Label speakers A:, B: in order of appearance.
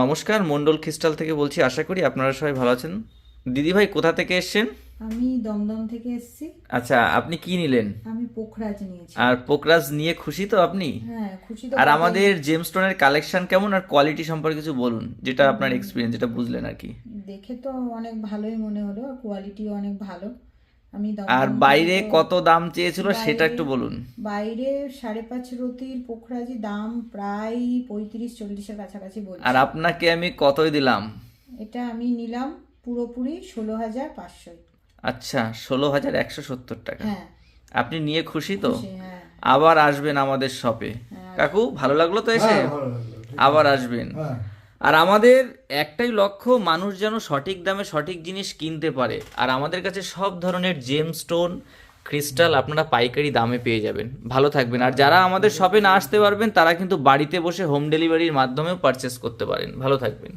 A: নমস্কার, মন্ডল ক্রিস্টাল থেকে বলছি। আশা করি আপনারা সবাই ভালো আছেন। দিদিভাই কোথা থেকে এসেছেন?
B: আমি দমদম থেকে এসেছি।
A: আচ্ছা, আপনি কি নিলেন?
B: আমি পোখরাজ নিয়েছি।
A: আর পোকরাজ নিয়ে খুশি তো আপনি?
B: হ্যাঁ, খুশি তো
A: আর
B: বটেই।
A: আমাদের জেমস্টোনের কালেকশন কেমন আর কোয়ালিটি সম্পর্কে কিছু বলুন, যেটা আপনার এক্সপিরিয়েন্স, যেটা বুঝলেন আর কি।
B: দেখে তো অনেক ভালোই মনে হলো, আর কোয়ালিটিও অনেক ভালো। আমি
A: আর
B: দমদম থেকে
A: বাইরে
B: তো
A: কত দাম চেয়েছিল সেটা
B: বাইরে
A: একটু বলুন।
B: বাইরে 5.5 রতির পোখরাজি দাম প্রায় 35-40-এর কাছাকাছি
A: আর
B: বলছে।
A: আপনাকে আমি কতই দিলাম?
B: এটা আমি নিলাম পুরোপুরি 16,500।
A: আচ্ছা, 16,170 টাকা।
B: হ্যাঁ,
A: আপনি নিয়ে খুশি তো?
B: খুশি, হ্যাঁ।
A: আবার আসবেন আমাদের শপে।
B: হ্যাঁ,
A: কাকু, ভালো লাগলো তো এসে?
C: হ্যাঁ, ভালো লাগলো, ঠিক
A: আবার
C: আছে।
A: আসবেন।
C: হ্যাঁ।
A: আর আমাদের একটাই লক্ষ্য, মানুষ যেন সঠিক দামে সঠিক জিনিস কিনতে পারে। আর আমাদের কাছে সব ধরনের জেমস্টোন, ক্রিস্টাল আপনারা পাইকারি দামে পেয়ে যাবেন। ভালো থাকবেন। আর যারা আমাদের শপে না আসতে পারবেন তারা কিন্তু বাড়িতে বসে হোম ডেলিভারির মাধ্যমেও পারচেস করতে পারেন। ভালো থাকবেন।